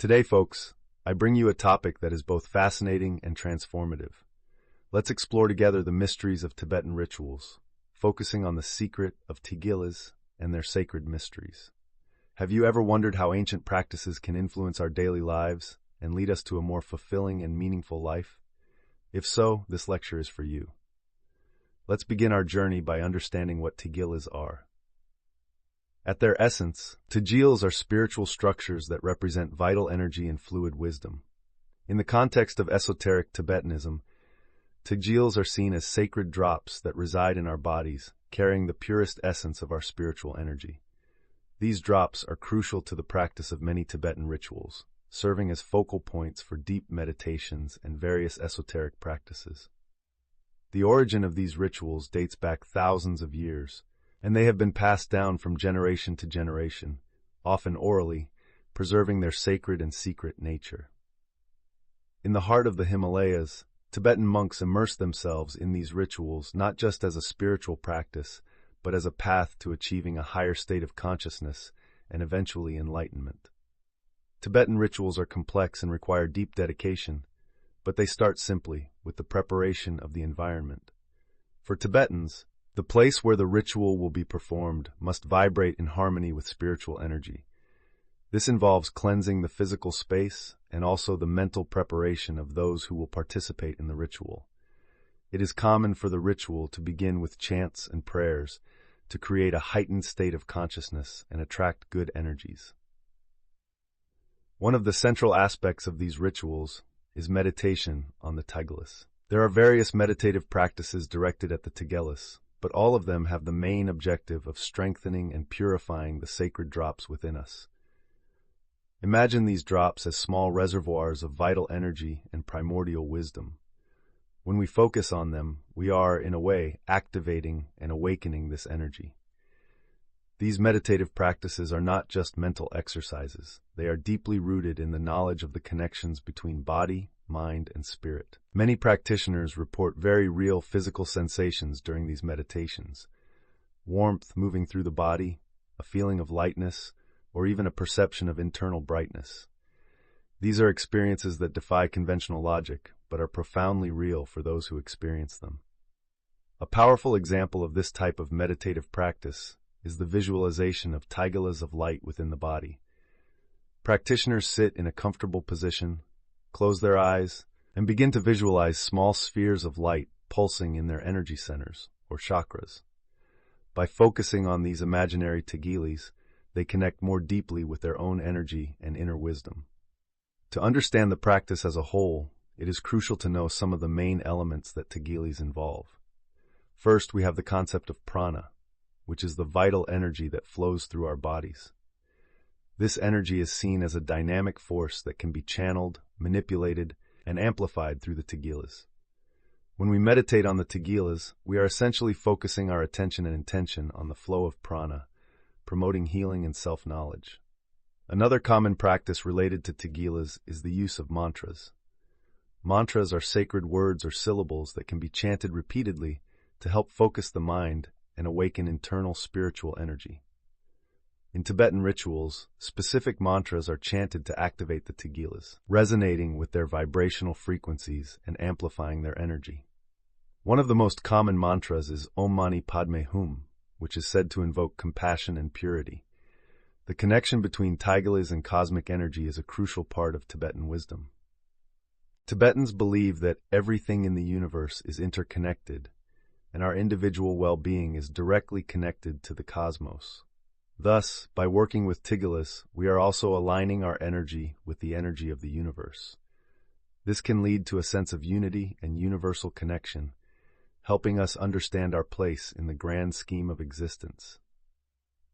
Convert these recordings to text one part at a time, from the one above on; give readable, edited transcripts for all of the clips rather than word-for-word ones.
Today, folks, I bring you a topic that is both fascinating and transformative. Let's explore together the mysteries of Tibetan rituals, focusing on the secret of Tigeles and their sacred mysteries. Have you ever wondered how ancient practices can influence our daily lives and lead us to a more fulfilling and meaningful life? If so, this lecture is for you. Let's begin our journey by understanding what Tigeles are. At their essence, Tigeles are spiritual structures that represent vital energy and fluid wisdom. In the context of esoteric Tibetanism, Tigeles are seen as sacred drops that reside in our bodies, carrying the purest essence of our spiritual energy. These drops are crucial to the practice of many Tibetan rituals, serving as focal points for deep meditations and various esoteric practices. The origin of these rituals dates back thousands of years, and they have been passed down from generation to generation, often orally, preserving their sacred and secret nature. In the heart of the Himalayas, Tibetan monks immerse themselves in these rituals not just as a spiritual practice, but as a path to achieving a higher state of consciousness and eventually enlightenment. Tibetan rituals are complex and require deep dedication, but they start simply with the preparation of the environment. For Tibetans, the place where the ritual will be performed must vibrate in harmony with spiritual energy. This involves cleansing the physical space and also the mental preparation of those who will participate in the ritual. It is common for the ritual to begin with chants and prayers to create a heightened state of consciousness and attract good energies. One of the central aspects of these rituals is meditation on the Tigeles. There are various meditative practices directed at the Tigeles, but all of them have the main objective of strengthening and purifying the sacred drops within us. Imagine these drops as small reservoirs of vital energy and primordial wisdom. When we focus on them, we are, in a way, activating and awakening this energy. These meditative practices are not just mental exercises. They are deeply rooted in the knowledge of the connections between body, mind, and spirit. Many practitioners report very real physical sensations during these meditations. Warmth moving through the body, a feeling of lightness, or even a perception of internal brightness. These are experiences that defy conventional logic, but are profoundly real for those who experience them. A powerful example of this type of meditative practice is the visualization of Tigeles of light within the body. Practitioners sit in a comfortable position, close their eyes, and begin to visualize small spheres of light pulsing in their energy centers, or chakras. By focusing on these imaginary Tigeles, they connect more deeply with their own energy and inner wisdom. To understand the practice as a whole, it is crucial to know some of the main elements that Tigeles involve. First, we have the concept of prana, which is the vital energy that flows through our bodies. This energy is seen as a dynamic force that can be channeled, manipulated, and amplified through the Tigeles. When we meditate on the Tigeles, we are essentially focusing our attention and intention on the flow of prana, promoting healing and self-knowledge. Another common practice related to Tigeles is the use of mantras. Mantras are sacred words or syllables that can be chanted repeatedly to help focus the mind and awaken internal spiritual energy. In Tibetan rituals, specific mantras are chanted to activate the Tigeles, resonating with their vibrational frequencies and amplifying their energy. One of the most common mantras is Om Mani Padme Hum, which is said to invoke compassion and purity. The connection between Tigeles and cosmic energy is a crucial part of Tibetan wisdom. Tibetans believe that everything in the universe is interconnected, and our individual well-being is directly connected to the cosmos. Thus, by working with Tigeles, we are also aligning our energy with the energy of the universe. This can lead to a sense of unity and universal connection, helping us understand our place in the grand scheme of existence.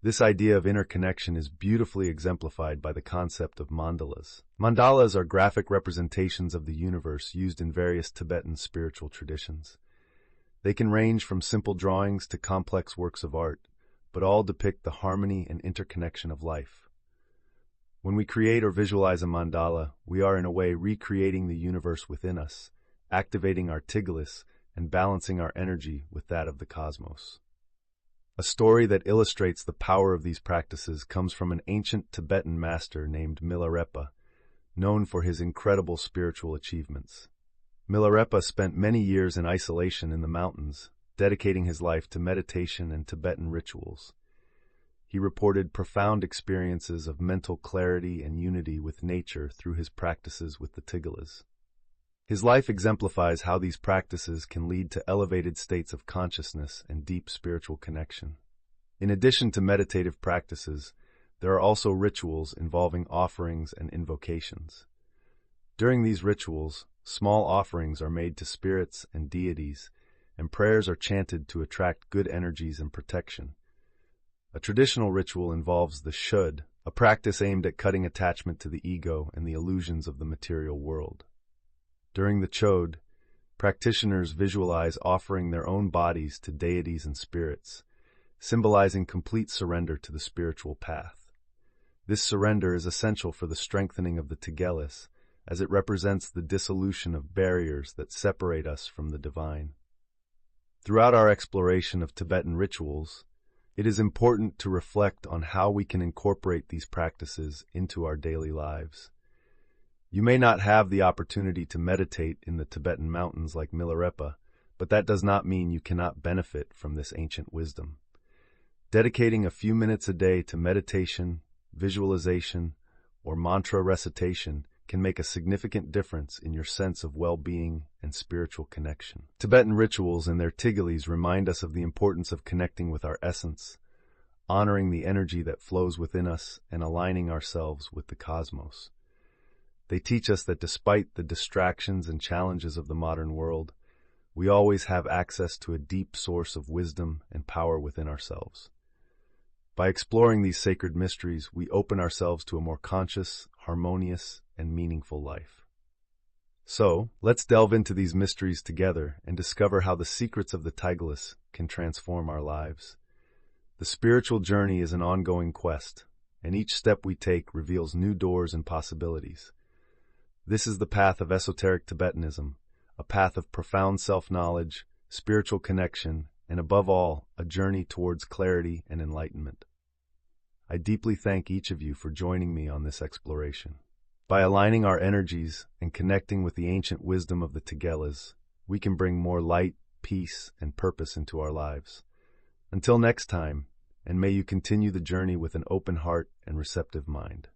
This idea of interconnection is beautifully exemplified by the concept of mandalas. Mandalas are graphic representations of the universe used in various Tibetan spiritual traditions. They can range from simple drawings to complex works of art, but all depict the harmony and interconnection of life. When we create or visualize a mandala, we are in a way recreating the universe within us, activating our Tigeles and balancing our energy with that of the cosmos. A story that illustrates the power of these practices comes from an ancient Tibetan master named Milarepa, known for his incredible spiritual achievements. Milarepa spent many years in isolation in the mountains, dedicating his life to meditation and Tibetan rituals. He reported profound experiences of mental clarity and unity with nature through his practices with the Tigeles. His life exemplifies how these practices can lead to elevated states of consciousness and deep spiritual connection. In addition to meditative practices, there are also rituals involving offerings and invocations. During these rituals, small offerings are made to spirits and deities, and prayers are chanted to attract good energies and protection. A traditional ritual involves the shud, a practice aimed at cutting attachment to the ego and the illusions of the material world. During the chod, practitioners visualize offering their own bodies to deities and spirits, symbolizing complete surrender to the spiritual path. This surrender is essential for the strengthening of the Tigeles, as it represents the dissolution of barriers that separate us from the divine. Throughout our exploration of Tibetan rituals, it is important to reflect on how we can incorporate these practices into our daily lives. You may not have the opportunity to meditate in the Tibetan mountains like Milarepa, but that does not mean you cannot benefit from this ancient wisdom. Dedicating a few minutes a day to meditation, visualization, or mantra recitation can make a significant difference in your sense of well-being and spiritual connection. Tibetan rituals and their Tigeles remind us of the importance of connecting with our essence, honoring the energy that flows within us, and aligning ourselves with the cosmos. They teach us that despite the distractions and challenges of the modern world, we always have access to a deep source of wisdom and power within ourselves. By exploring these sacred mysteries, we open ourselves to a more conscious, harmonious, and meaningful life. So, let's delve into these mysteries together and discover how the secrets of the Tigeles can transform our lives. The spiritual journey is an ongoing quest, and each step we take reveals new doors and possibilities. This is the path of esoteric Tibetanism, a path of profound self-knowledge, spiritual connection, and above all, a journey towards clarity and enlightenment. I deeply thank each of you for joining me on this exploration. By aligning our energies and connecting with the ancient wisdom of the Tigeles, we can bring more light, peace, and purpose into our lives. Until next time, and may you continue the journey with an open heart and receptive mind.